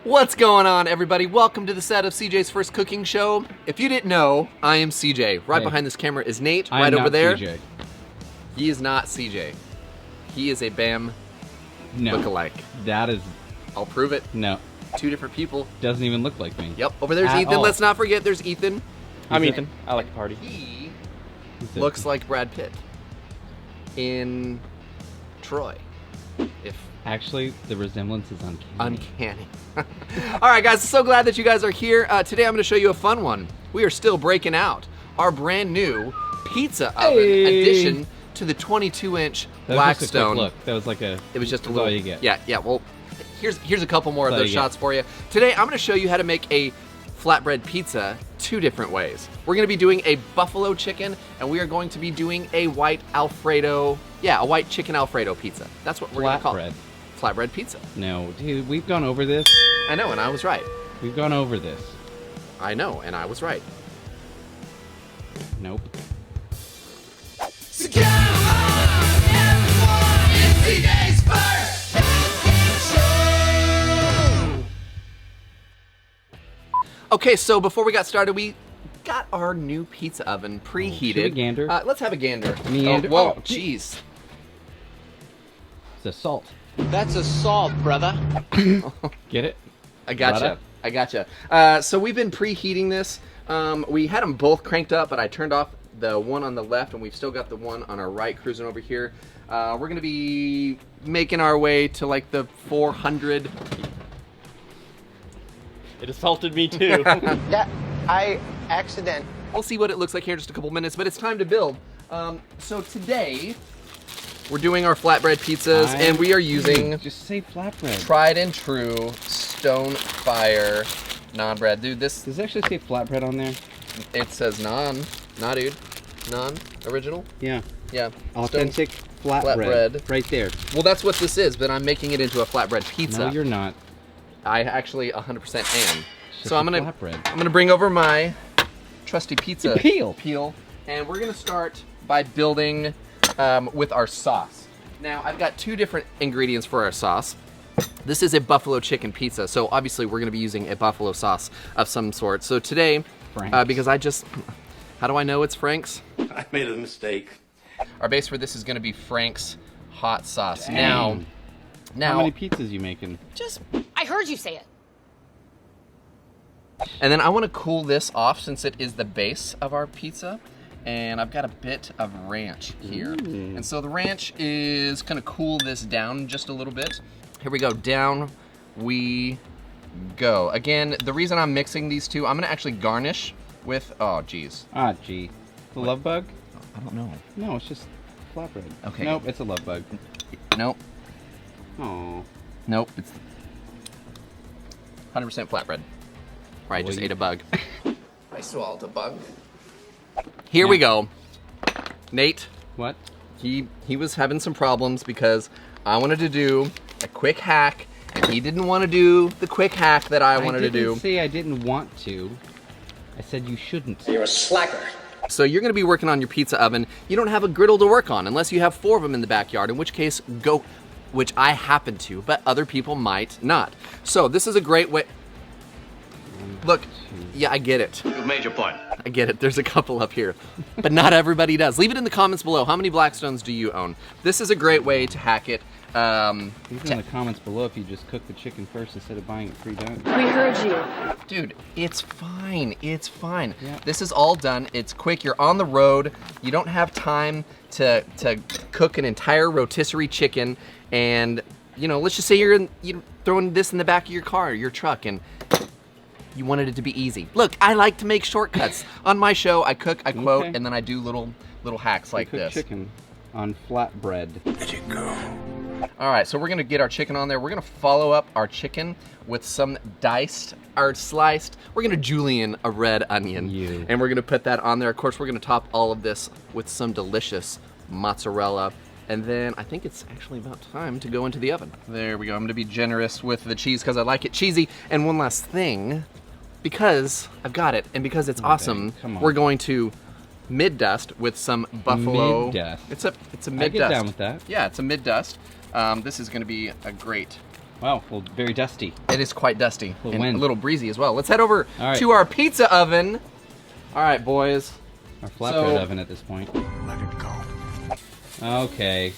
What's going on, everybody? Welcome to the set of CJ's First Cooking Show. If you didn't know, I am CJ. Right behind this camera is Nate, right over there. CJ. He is not CJ. He is a BAM lookalike. That is... I'll prove it. No. Two different people. Doesn't even look like me. Yep, over there's At Ethan. all. Let's not forget there's Ethan. I'm Ethan. I like to party. He looks like Brad Pitt in Troy. Actually, the resemblance is Uncanny. All right, guys, so glad that you guys are here. Today I'm going to show you a fun one. We are still breaking out our brand new pizza oven addition to the 22-inch Blackstone. Look, that was like a... It was just a that's little... all you get. Yeah, well, here's a couple more of That's all those you shots for you. Today I'm going to show you how to make a flatbread pizza two different ways. We're going to be doing a buffalo chicken, and we are going to be doing a white Alfredo... Yeah, a white chicken Alfredo pizza. That's what we're going to call it. Flatbread pizza. No, dude, we've gone over this. I know, and I was right. We've gone over this. I know, and I was right. Nope. So come on, everyone, it's CJ's First Cooking Show. Okay, so before we got started, we got our new pizza oven preheated. Should we gander? Let's have a gander. Meander. Oh, whoa, Oh, jeez. It's a salt. That's assault, brother. Get it? I gotcha. Brother? I gotcha. So we've been preheating this. We had them both cranked up, but I turned off the one on the left, and we've still got the one on our right cruising over here. We're going to be making our way to like the 400. It assaulted me too. Yeah, I accident. We'll see what it looks like here in just a couple minutes, but it's time to build. So today, we're doing our flatbread pizzas, and we are using Just say flatbread. tried and true stone fire non-bread. Dude, this, Does it actually say flatbread on there? it says nah, dude. Non-original? Yeah. Yeah. Authentic flatbread. flatbread. Right there. Well, that's what this is, but I'm making it into a flatbread pizza. No, you're not. I actually 100% am. Just So I'm a gonna flatbread. bring over my trusty pizza Peel. and we're gonna start by building with our sauce. Now I've got two different ingredients for our sauce. This is a buffalo chicken pizza, so obviously we're gonna be using a buffalo sauce of some sort. So today, Frank's. because how do I know it's Frank's? I made a mistake. Our base for this is gonna be Frank's hot sauce. Dang. Now, How many pizzas you making? I heard you say it. and then I want to cool this off since it is the base of our pizza. And I've got a bit of ranch here. And so the ranch is gonna cool this down just a little bit. Here we go, down we go. Again, the reason I'm mixing these two, I'm gonna actually garnish with, oh geez. Ah, gee. The love bug? I don't know. No, it's just flatbread. Okay. Nope, it's a love bug. Nope, Oh. nope, it's 100% flatbread. Right, just Boy. ate a bug. I swallowed a bug. Here we go. Nate, What? he was having some problems because I wanted to do a quick hack, and he didn't want to do the quick hack that I wanted to do. I didn't say I didn't want to. I said you shouldn't. You're a slacker. So you're gonna be working on your pizza oven. You don't have a griddle to work on unless you have 4 of them in the backyard, in which case go, which I happen to, but other people might not. So this is a great way. Look, yeah, I get it. You've made your point. I get it. There's a couple up here, but not everybody does. Leave it in the comments below. How many Blackstones do you own? This is a great way to hack it. Leave in the comments below if you just cook the chicken first instead of buying it pre-done. We heard you. Dude, it's fine. It's fine. Yeah. This is all done. It's quick. You're on the road. You don't have time to cook an entire rotisserie chicken. And, you know, let's just say you're throwing this in the back of your car, your truck, and you wanted it to be easy. Look, I like to make shortcuts. On my show, I cook, I quote, Okay. and then I do little hacks like Cook this. chicken on flatbread. Let you go. All right, so we're gonna get our chicken on there. We're gonna follow up our chicken with some diced or sliced. We're gonna julienne a red onion, You. and we're gonna put that on there. Of course, we're gonna top all of this with some delicious mozzarella. And then I think it's actually about time to go into the oven. There we go. I'm gonna be generous with the cheese because I like it cheesy. And one last thing, because I've got it and because it's awesome, come on. we're going to mid-dust with some buffalo. Mid-dust. It's a I mid-dust. get down with that. Yeah, it's a mid-dust. This is going to be a great Wow, well, very dusty. It is quite dusty Little and wind. a little breezy as well. Let's head over All right. to our pizza oven. All right, boys. Our flatbread So- oven at this point. Let it go. Okay.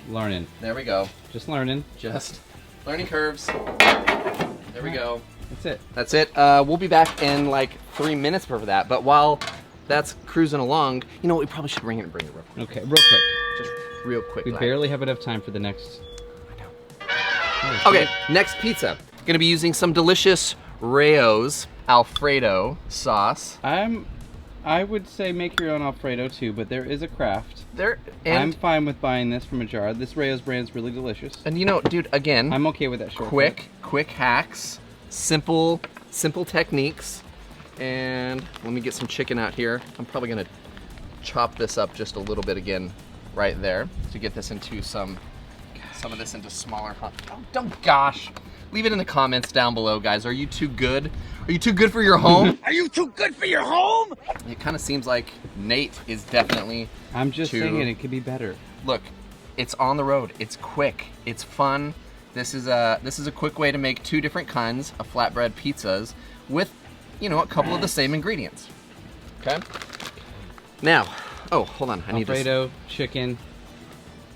Learning. There we go. Just learning. Just learning curves. There we go. That's it. That's it. We'll be back in like 3 minutes for that. But while that's cruising along, you know what? We probably should bring it real quick. Okay, real quick. Just real quick. We like. barely have enough time for the next. Okay, next pizza. Gonna be using some delicious Rayo's Alfredo sauce. I would say make your own Alfredo too, but there is a craft. There I'm and fine with buying this from a jar. This Rayo's brand is really delicious. you know, dude, again, I'm okay with that shortcut. quick hacks, simple techniques. And let me get some chicken out here. I'm probably gonna chop this up just a little bit again right there to get this into some of this into smaller don't gosh. Leave it in the comments down below, guys. Are you too good? Are you too good for your home? Are you too good for your home? It kind of seems like Nate is definitely I'm just saying it could be better. Look, it's on the road. It's quick. It's fun. This is a quick way to make 2 different kinds of flatbread pizzas with, you know, a couple of the same ingredients. Okay. Now, oh, hold on. I need to, Alfredo, chicken.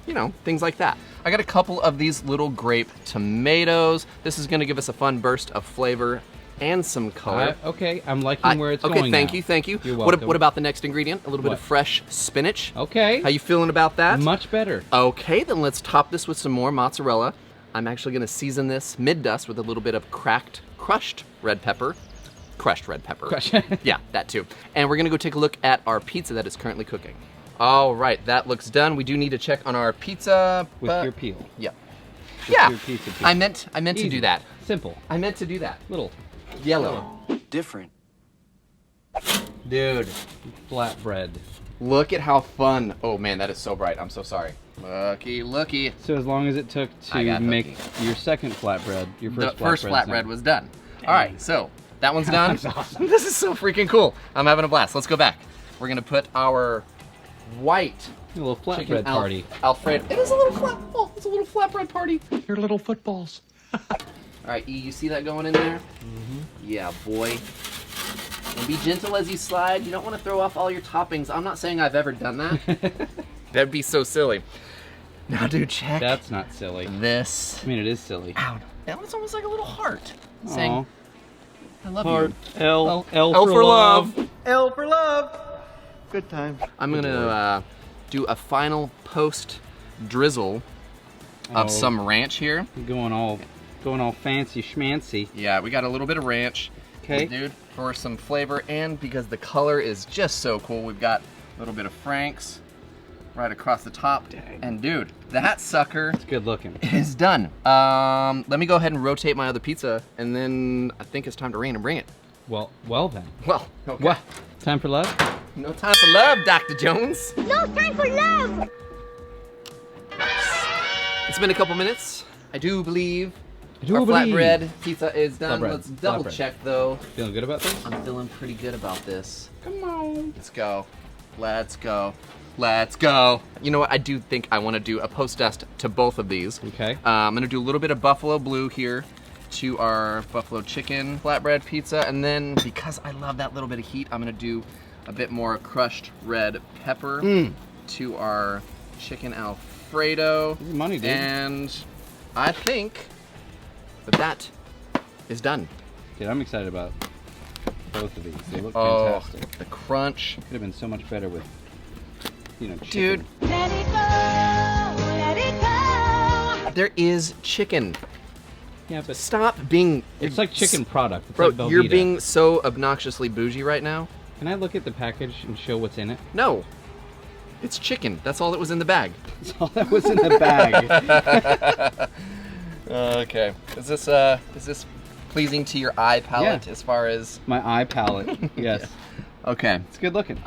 you know, things like that. I got a couple of these little grape tomatoes. This is going to give us a fun burst of flavor and some color. Okay, I'm liking where it's okay, going thank now. you, thank you. You're What welcome. about the next ingredient? A little bit What? of fresh spinach. Okay. How you feeling about that? Much better. Okay, then let's top this with some more mozzarella. I'm actually gonna season this mid-dust with a little bit of crushed red pepper. Crushed red pepper. Crushed. Yeah, that too. And we're gonna go take a look at our pizza that is currently cooking. All right, that looks done. We do need to check on our pizza. With your peel. Yeah. Just Yeah, your pizza peel. I meant to Easy. do that. Simple. I meant to do that. Little. Yellow. Different. Dude, Flatbread. look at how fun. Oh man, that is so bright. I'm so sorry. Looky. So as long as it took I to got make your second flatbread, your The first first flatbread's flatbread done. was done. All right, so that one's done. That's awesome. This is so freaking cool. I'm having a blast. Let's go back. We're gonna put our white A little chicken flatbread party. Alfredo. It is a little flat. Oh, it's a little flatbread party. Your little footballs. All right, E, you see that going in there? Mm-hmm. Yeah, boy. And be gentle as you slide. You don't want to throw off all your toppings. I'm not saying I've ever done that. That'd be so silly. Now, dude, check That's not silly. this. I mean, it is silly. Ow. That was almost like a little heart. Aw. Saying, I love Heart. you. L for love. L for love. Good time. I'm gonna do a final post drizzle of Oh. some ranch here. Going all fancy schmancy. Yeah, we got a little bit of ranch. Okay. Dude, for some flavor and because the color is just so cool, we've got a little bit of Frank's right across the top. Dang. And dude, that sucker It's good looking. is done. Let me go ahead and rotate my other pizza, and then I think it's time to rain and bring it. Well then. Well, okay. What? Time for love? No time for love, Dr. Jones. No time for love! It's been a couple minutes. I do believe do our believe. flatbread pizza is done. Flatbread. Let's double Flatbread. check though. Feeling good about this? I'm feeling pretty good about this. Come on. Let's go. Let's go. Let's go. You know what? I do think I want to do a post dust to both of these. Okay. I'm going to do a little bit of buffalo blue here to our buffalo chicken flatbread pizza. And then because I love that little bit of heat, I'm going to do a bit more crushed red pepper to our chicken Alfredo. Easy money, dude. And I think that is done. Dude, I'm excited about both of these. They look Oh, fantastic. the crunch. Could have been so much better with, chicken. Dude, Let it go, let it go. there is chicken. Yeah, but Stop being... it's like chicken product. It's Bro, like you're Velveeta. being so obnoxiously bougie right now. Can I look at the package and show what's in it? No. It's chicken. That's all that was in the bag. That's all that was in the bag. Okay. Is this pleasing to your eye palette Yeah. as far as... My eye palette. Yes. Okay. It's good looking.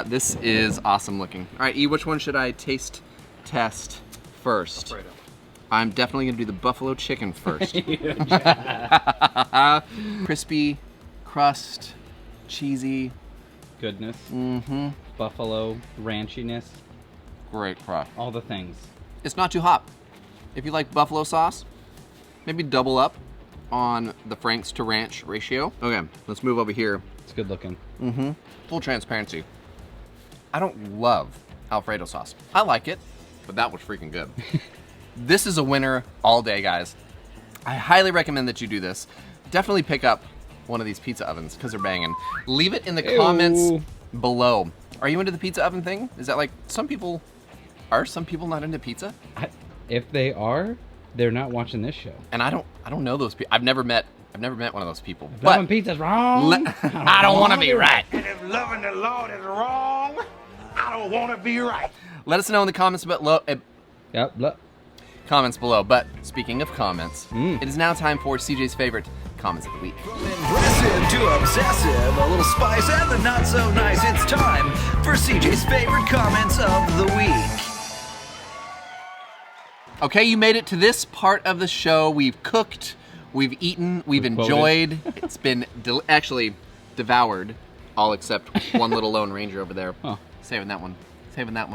This is awesome looking. All right, E, which one should I taste test first? Alfredo. I'm definitely gonna do the buffalo chicken first. Crispy, crust, cheesy. Goodness. Mm-hmm. Buffalo, ranchiness, Great crust. all the things. It's not too hot. If you like buffalo sauce, maybe double up on the Franks to ranch ratio. Okay, let's move over here. It's good looking. Full transparency. I don't love Alfredo sauce. I like it, but that was freaking good. This is a winner all day, guys. I highly recommend that you do this. Definitely pick up one of these pizza ovens because they're banging. Leave it in the comments below. Are you into the pizza oven thing? Is that like some people not into pizza? If they are, they're not watching this show. And I don't know those people. I've never met one of those people. Loving pizza's wrong. I don't want to be right. And if loving the Lord is wrong, I don't want to be right. Let us know in the comments below. Yep. Look. Comments below. But speaking of comments, it is now time for CJ's favorite comments of the week. Impressive to obsessive, a little spice and the not so nice. It's time for CJ's favorite comments of the week. Okay, you made it to this part of the show. We've cooked, we've eaten, we've enjoyed. It's been actually devoured, all except one little Lone Ranger over there. Huh. Saving that one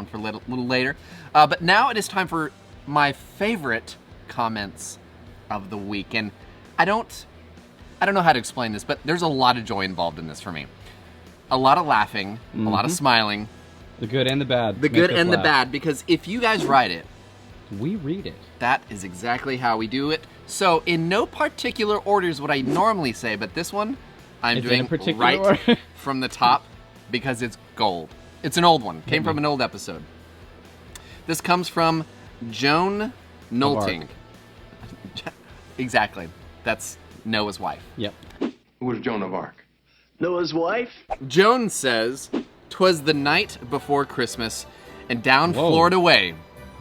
for a little later. But now it is time for my favorite comments of the week. And I don't know how to explain this, but there's a lot of joy involved in this for me. A lot of laughing, a lot of smiling. The good and the bad. The good and the bad, because if you guys write it, we read it. that is exactly how we do it. So in no particular order is what I normally say, but this one I'm It's in doing a particular right order. from the top because it's gold. It's an old one. Came from an old episode. This comes from Joan Nolting. Exactly. That's Noah's wife. Yep. Who was Joan of Arc? Noah's wife? Joan says, "'Twas the night before Christmas, and down Whoa. Florida way,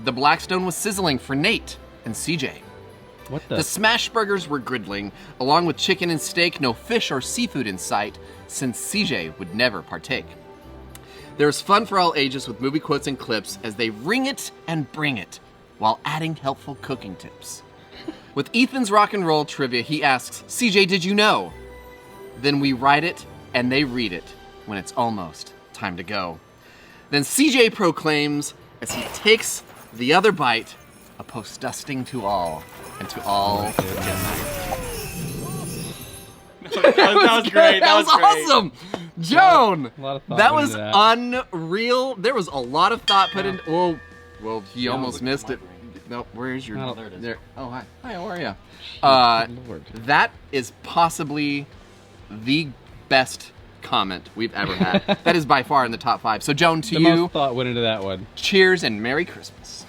the Blackstone was sizzling for Nate and CJ. What The smash burgers were griddling, along with chicken and steak, no fish or seafood in sight, since CJ would never partake. There's fun for all ages with movie quotes and clips as they ring it and bring it, while adding helpful cooking tips. With Ethan's rock and roll trivia, he asks, CJ, did you know? Then we write it and they read it when it's almost time to go. Then CJ proclaims, as he takes the other bite, a post-dusting to all, and to all good night." That was great. That was awesome! Joan! A lot of thought That went was into that. unreal. There was a lot of thought put in. Oh, well, he almost missed it. No, where is your... Oh, there it is. Oh, hi. Hi, how are you? Lord. That is possibly the best comment we've ever had. That is by far in the top 5. So, Joan, to The you, most thought went into that one. cheers and Merry Christmas.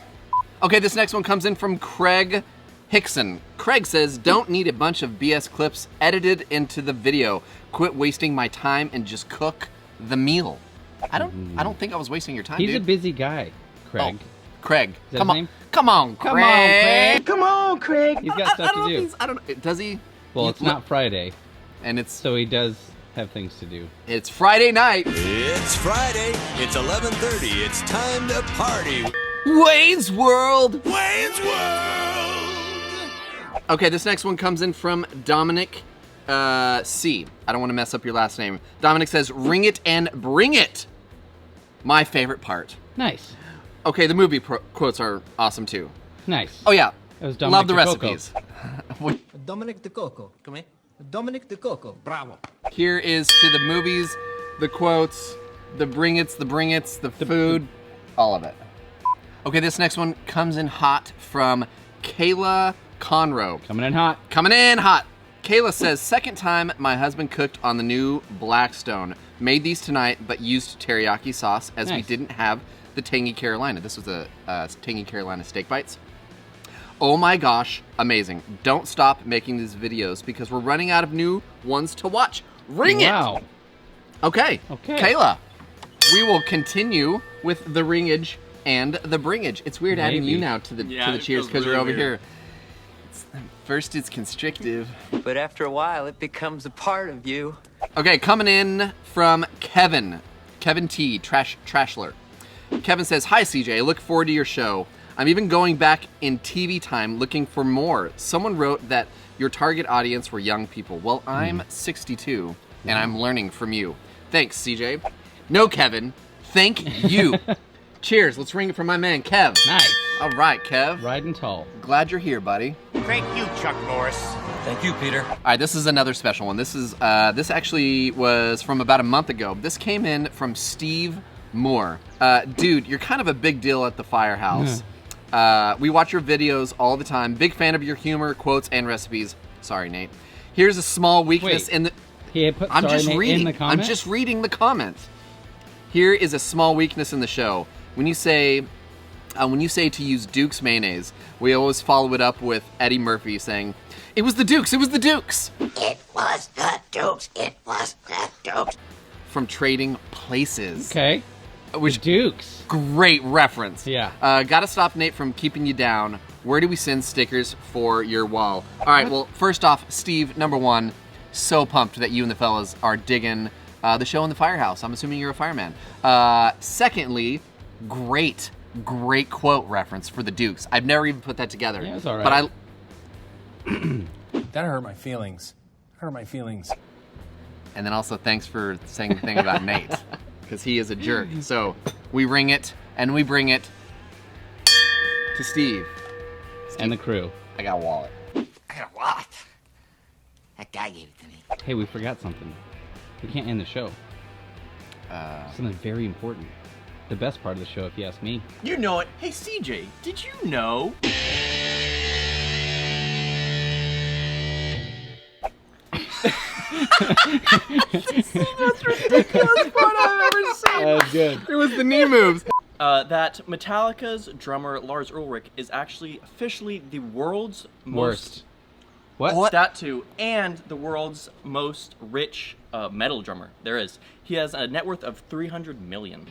Okay, this next one comes in from Craig Hickson. Craig says, don't need a bunch of BS clips edited into the video. Quit wasting my time and just cook the meal. I don't think I was wasting your time, He's dude. a busy guy, Craig. Oh, Craig. that Come his on. name? Come on, Craig. Come on, Craig. Come on, Craig. He's got stuff to do. I don't know. Does he? Well, it's not Friday, And it's so he does have things to do. it's Friday night. It's Friday. It's 11:30. It's time to party. Wayne's World. Wayne's World. Okay, this next one comes in from Dominic C. I don't want to mess up your last name. Dominic says, ring it and bring it. My favorite part. Nice. Okay, the movie quotes are awesome too. Nice. Oh yeah, That was Dominic love the DeCoco. recipes. Dominic DeCoco. Come in. Dominic DeCoco. Bravo. Here is to the movies, the quotes, the bring it's, the food, all of it. Okay, this next one comes in hot from Kayla Conroe. Coming in hot. Coming in hot. Kayla says, second time my husband cooked on the new Blackstone. Made these tonight, but used teriyaki sauce as we Nice. didn't have the Tangy Carolina. This was a Tangy Carolina steak bites. Oh my gosh, amazing. Don't stop making these videos because we're running out of new ones to watch. Ring Wow. it! Okay. Okay. Kayla, we will continue with the ringage and the bringage. It's weird adding Maybe. you now to the Yeah, it cheers feels because really you're over weird. here. First it's constrictive. But after a while, it becomes a part of you. Okay, coming in from Kevin. Kevin T, Trashler. Kevin says, hi CJ, I look forward to your show. I'm even going back in TV time looking for more. Someone wrote that your target audience were young people. Well, I'm 62 and I'm learning from you. Thanks, CJ. No, Kevin. Thank you. Cheers. Let's ring it for my man, Kev. Nice. All right, Kev. Riding tall. Glad you're here, buddy. Thank you, Chuck Norris. Thank you, Peter. All right, this is another special one. This is this actually was from about a month ago. This came in from Steve Moore. Dude, you're kind of a big deal at the Firehouse. We watch your videos all the time. Big fan of your humor, quotes, and recipes. Sorry, Nate. Here's a small weakness in the. He had put I'm sorry, just Nate reading. in the comments? I'm just reading the comments. Here is a small weakness in the show. When you say to use Duke's mayonnaise, we always follow it up with Eddie Murphy saying, "It was the Dukes. It was the Dukes." It was the Dukes. It was the Dukes. From Trading Places. Okay. Which Dukes. Great reference. Yeah. Gotta stop Nate from keeping you down. Where do we send stickers for your wall? All right, well, first off, Steve, number one, so pumped that you and the fellas are digging the show in the Firehouse. I'm assuming you're a fireman. Secondly, great quote reference for the Dukes. I've never even put that together. Yeah, it's all right. But That hurt my feelings. and then also thanks for saying the thing about Nate, because he is a jerk. So we ring it and we bring it to Steve. And the crew. I got a wallet. I got a wallet. That guy gave it to me. Hey, we forgot something. We can't end the show. Something very important. The best part of the show, if you ask me. You know it. Hey, CJ, did you know? Most ridiculous part I've ever seen. That was good. It was the knee moves. That Metallica's drummer Lars Ulrich is actually officially the world's Worst. most... What? That too, and the world's most rich metal drummer there is. He has a net worth of 300 million.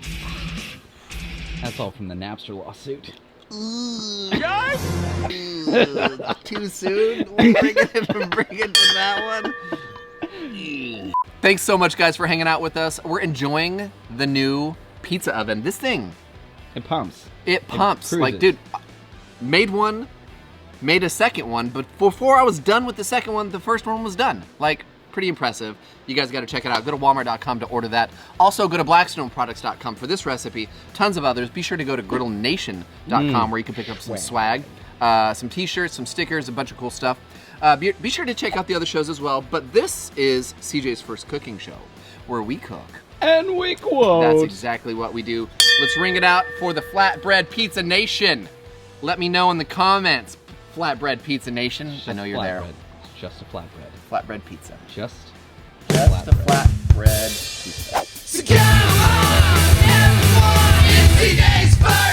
That's all from the Napster lawsuit. Too soon? We'll bring it to that one. Thanks so much, guys, for hanging out with us. We're enjoying the new pizza oven. This thing, It pumps. it pumps. cruises. Like, dude, made a second one, but before I was done with the second one, the first one was done. Like, pretty impressive. You guys got to check it out. Go to walmart.com to order that. Also, go to blackstoneproducts.com for this recipe. Tons of others. Be sure to go to griddlenation.com where you can pick up some swag, some t-shirts, some stickers, a bunch of cool stuff. Be sure to check out the other shows as well. But this is CJ's first cooking show, where we cook. And we quote. That's exactly what we do. Let's ring it out for the Flatbread Pizza Nation. Let me know in the comments, Flatbread Pizza Nation. I know you're there. It's just a flatbread. Flatbread pizza. Just The flatbread pizza. So come on, everyone, it's CJ's first.